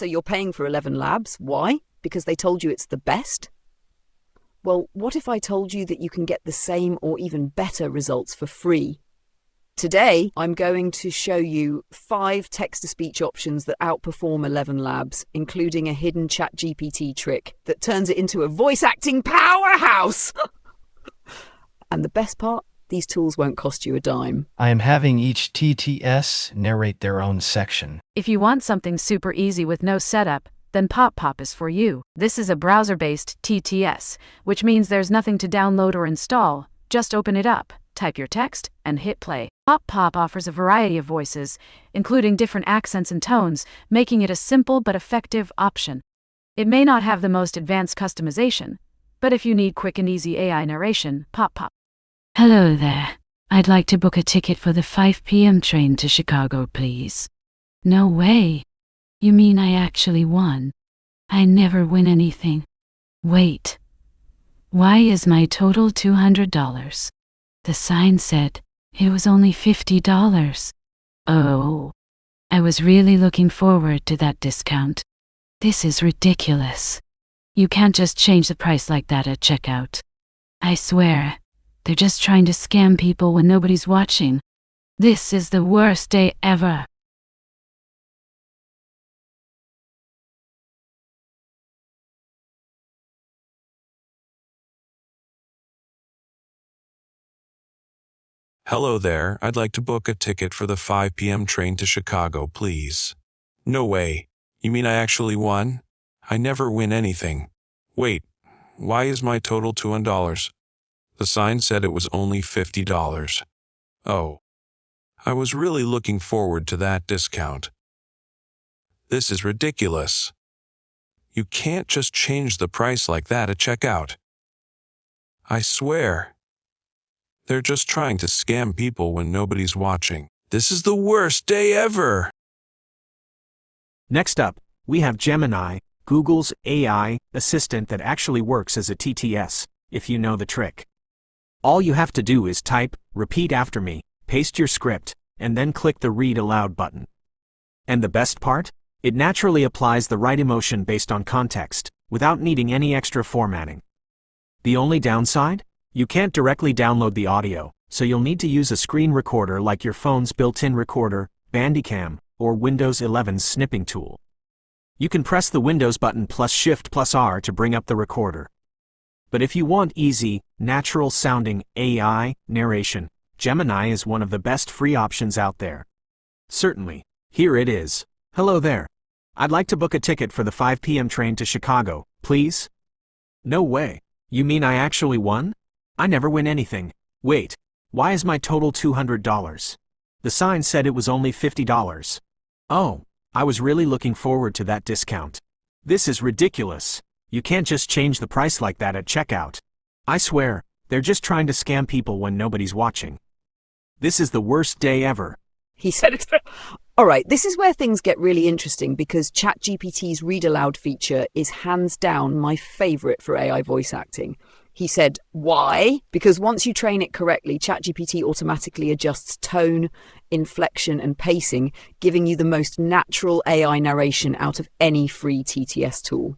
So you're paying for 11 Labs. Why? Because they told you it's the best? Well, what if I told you that you can get the same or even better results for free? Today, I'm going to show you 5 text-to-speech options that outperform 11 Labs, including a hidden ChatGPT trick that turns it into a voice-acting powerhouse! And the best part? These tools won't cost you a dime. I am having each TTS narrate their own section. If you want something super easy with no setup, then PopPop is for you. This is a browser-based TTS, which means there's nothing to download or install. Just open it up, type your text, and hit play. PopPop offers a variety of voices, including different accents and tones, making it a simple but effective option. It may not have the most advanced customization, but if you need quick and easy AI narration, PopPop. Hello there. I'd like to book a ticket for the 5 p.m. train to Chicago, please. No way. You mean I actually won? I never win anything. Wait. Why is my total $200? The sign said it was only $50. Oh. I was really looking forward to that discount. This is ridiculous. You can't just change the price like that at checkout. I swear. They're just trying to scam people when nobody's watching. This is the worst day ever. Hello there, I'd like to book a ticket for the 5 p.m. train to Chicago, please. No way. You mean I actually won? I never win anything. Wait, why is my total $200? The sign said it was only $50. Oh. I was really looking forward to that discount. This is ridiculous. You can't just change the price like that at checkout. I swear. They're just trying to scam people when nobody's watching. This is the worst day ever! Next up, we have Gemini, Google's AI assistant that actually works as a TTS, if you know the trick. All you have to do is type, repeat after me, paste your script, and then click the Read Aloud button. And the best part? It naturally applies the right emotion based on context, without needing any extra formatting. The only downside? You can't directly download the audio, so you'll need to use a screen recorder like your phone's built-in recorder, Bandicam, or Windows 11's snipping tool. You can press the Windows button plus Shift plus R to bring up the recorder. But if you want easy, natural-sounding AI narration, Gemini is one of the best free options out there. Certainly. Here it is. Hello there. I'd like to book a ticket for the 5 p.m. train to Chicago, please. No way. You mean I actually won? I never win anything. Wait. Why is my total $200? The sign said it was only $50. Oh. I was really looking forward to that discount. This is ridiculous. You can't just change the price like that at checkout. I swear, they're just trying to scam people when nobody's watching. This is the worst day ever. He said it. All right, this is where things get really interesting because ChatGPT's Read Aloud feature is hands down my favorite for AI voice acting. He said, why? Because once you train it correctly, ChatGPT automatically adjusts tone, inflection, and pacing, giving you the most natural AI narration out of any free TTS tool.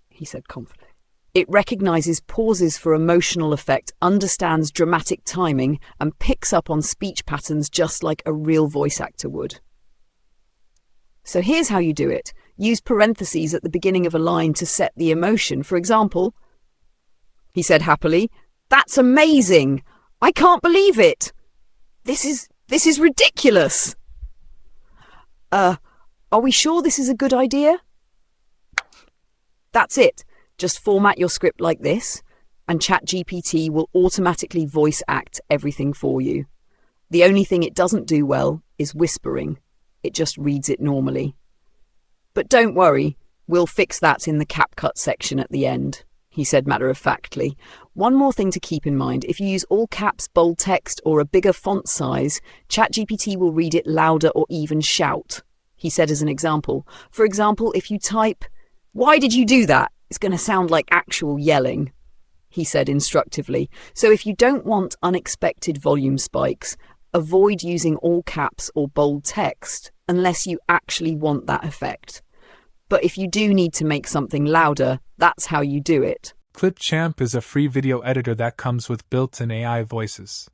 He said confidently. It recognizes pauses for emotional effect, understands dramatic timing, and picks up on speech patterns just like a real voice actor would. So here's how you do it. Use parentheses at the beginning of a line to set the emotion. For example, he said happily, "That's amazing! I can't believe it! This is ridiculous! Are we sure this is a good idea?" That's it. Just format your script like this, and ChatGPT will automatically voice act everything for you. The only thing it doesn't do well is whispering. It just reads it normally. But don't worry, we'll fix that in the CapCut section at the end, he said matter-of-factly. One more thing to keep in mind, if you use all caps, bold text, or a bigger font size, ChatGPT will read it louder or even shout, he said as an example. For example, if you type, "Why did you do that?" it's going to sound like actual yelling, he said instructively. So if you don't want unexpected volume spikes, avoid using all caps or bold text unless you actually want that effect. But if you do need to make something louder, that's how you do it. Clipchamp is a free video editor that comes with built-in AI voices.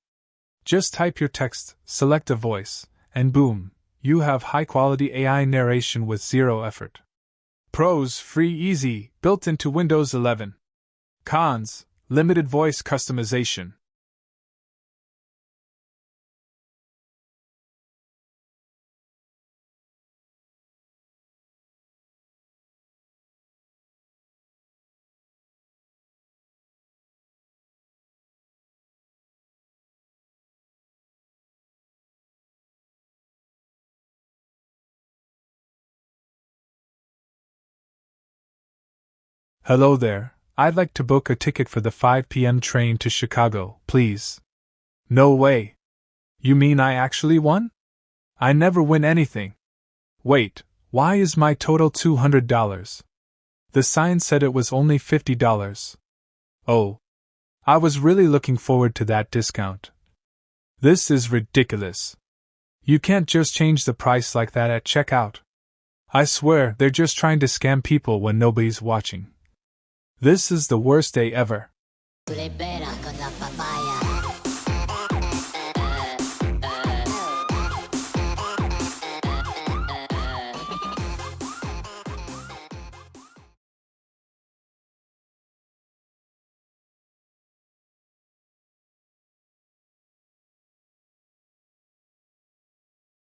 Just type your text, select a voice, and boom, you have high-quality AI narration with zero effort. Pros: free, easy, built into Windows 11. Cons: limited voice customization. Hello there, I'd like to book a ticket for the 5 p.m. train to Chicago, please. No way. You mean I actually won? I never win anything. Wait, why is my total $200? The sign said it was only $50. Oh. I was really looking forward to that discount. This is ridiculous. You can't just change the price like that at checkout. I swear they're just trying to scam people when nobody's watching. This is the worst day ever.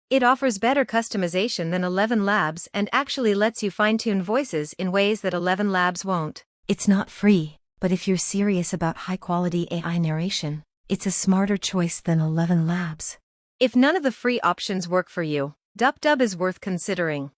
It offers better customization than 11 Labs and actually lets you fine-tune voices in ways that 11 Labs won't. It's not free, but if you're serious about high-quality AI narration, it's a smarter choice than 11 Labs. If none of the free options work for you, DubDub is worth considering.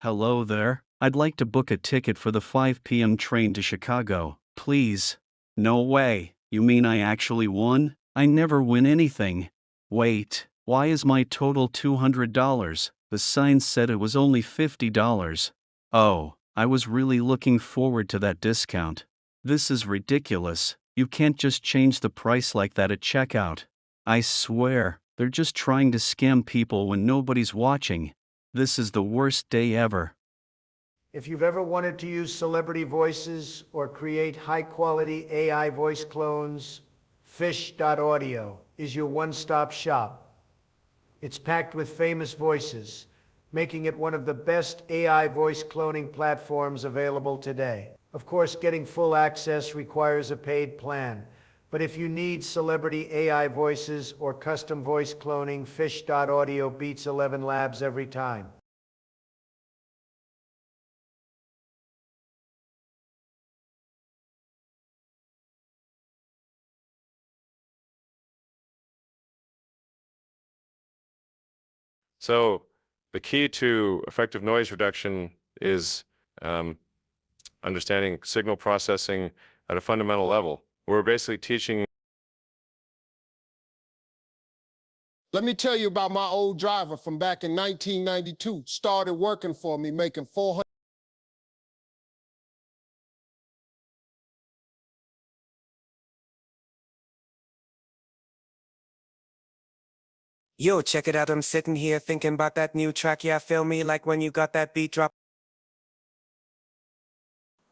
Hello there, I'd like to book a ticket for the 5 p.m. train to Chicago, please. No way, you mean I actually won? I never win anything. Wait, why is my total $200? The sign said it was only $50. Oh, I was really looking forward to that discount. This is ridiculous, you can't just change the price like that at checkout. I swear, they're just trying to scam people when nobody's watching. This is the worst day ever. If you've ever wanted to use celebrity voices or create high-quality AI voice clones, Fish.Audio is your one-stop shop. It's packed with famous voices, making it one of the best AI voice cloning platforms available today. Of course, getting full access requires a paid plan, but if you need celebrity AI voices or custom voice cloning, Fish.Audio beats 11 Labs every time. So the key to effective noise reduction is understanding signal processing at a fundamental level. We're basically teaching. Let me tell you about my old driver from back in 1992. Started working for me, making $400. Yo, check it out, I'm sitting here thinking about that new track, yeah, feel me, like when you got that beat drop.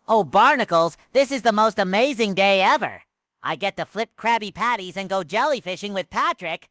Oh, Barnacles, this is the most amazing day ever. I get to flip Krabby Patties and go jellyfishing with Patrick.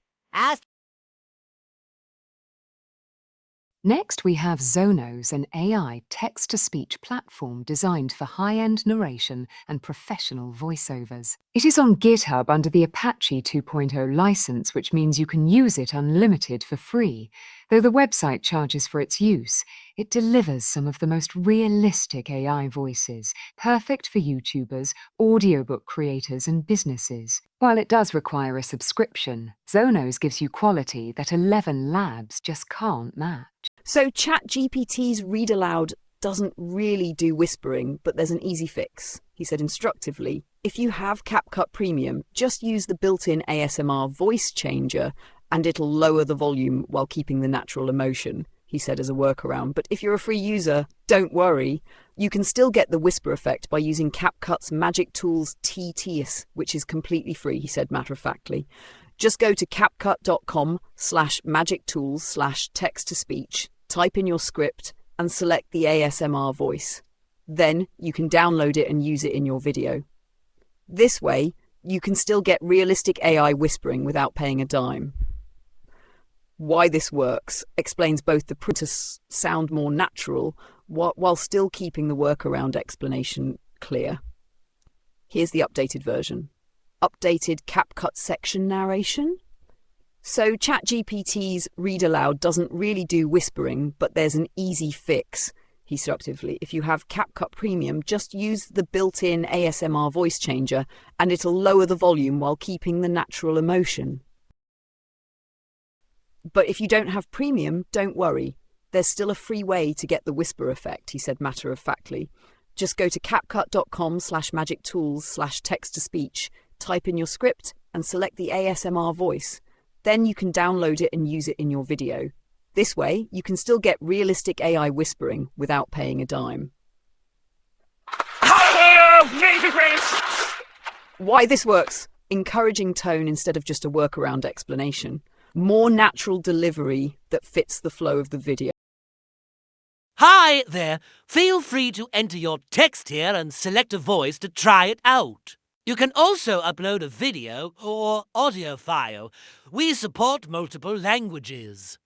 Next, we have Zonos, an AI text-to-speech platform designed for high-end narration and professional voiceovers. It is on GitHub under the Apache 2.0 license, which means you can use it unlimited for free. Though the website charges for its use, it delivers some of the most realistic AI voices, perfect for YouTubers, audiobook creators, and businesses. While it does require a subscription, Zonos gives you quality that 11 Labs just can't match. So ChatGPT's read aloud doesn't really do whispering, but there's an easy fix. He said instructively, If you have CapCut Premium, just use the built-in ASMR voice changer and it'll lower the volume while keeping the natural emotion, he said as a workaround. But if you're a free user, don't worry. You can still get the whisper effect by using CapCut's magic Tools TTS, which is completely free, he said matter-of-factly. Just go to CapCut.com/magictools/text-to-speech, type in your script, and select the ASMR voice. Then you can download it and use it in your video. This way, you can still get realistic AI whispering without paying a dime. Why this works explains both the printers sound more natural while still keeping the workaround explanation clear. Here's the updated version. Updated CapCut section narration. So ChatGPT's read aloud doesn't really do whispering, but there's an easy fix. Instructively, if you have CapCut Premium, just use the built-in ASMR voice changer and it'll lower the volume while keeping the natural emotion. But if you don't have Premium, don't worry. There's still a free way to get the whisper effect, he said matter-of-factly. Just go to CapCut.com/magictools/text-to-speech, type in your script and select the ASMR voice. Then you can download it and use it in your video. This way, you can still get realistic AI whispering without paying a dime. Why this works? Encouraging tone instead of just a workaround explanation. More natural delivery that fits the flow of the video. Hi there. Feel free to enter your text here and select a voice to try it out. You can also upload a video or audio file. We support multiple languages.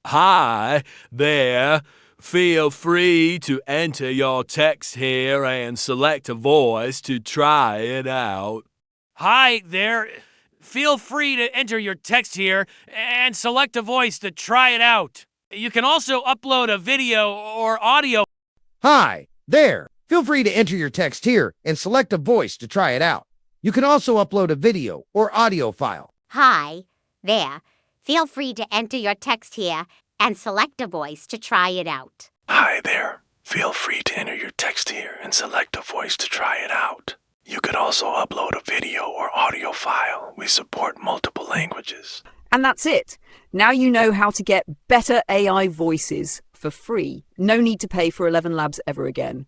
Hi there. Feel free to enter your text here and select a voice to try it out. Hi there. Feel free to enter your text here and select a voice to try it out. You can also upload a video or audio. Hi there. Feel free to enter your text here and select a voice to try it out. You can also upload a video or audio file. Hi there. Feel free to enter your text here and select a voice to try it out. Hi there. Feel free to enter your text here and select a voice to try it out. You could also upload a video or audio file. We support multiple languages. And that's it. Now you know how to get better AI voices for free. No need to pay for 11 Labs ever again.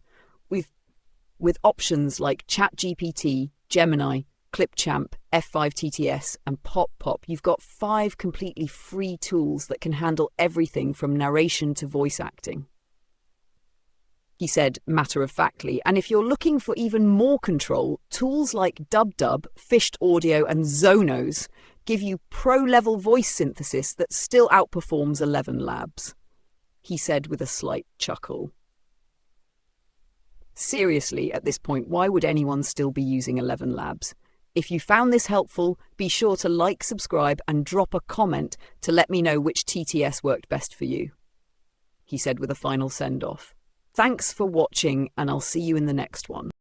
With options like ChatGPT, Gemini, Clipchamp, F5 TTS, and PopPop, you've got 5 completely free tools that can handle everything from narration to voice acting. He said matter-of-factly, and if you're looking for even more control, tools like DubDub, Fish.Audio, and Zonos give you pro-level voice synthesis that still outperforms 11 Labs, he said with a slight chuckle. Seriously, at this point, why would anyone still be using 11 Labs? If you found this helpful, be sure to like, subscribe, and drop a comment to let me know which TTS worked best for you, he said with a final send-off. Thanks for watching, and I'll see you in the next one.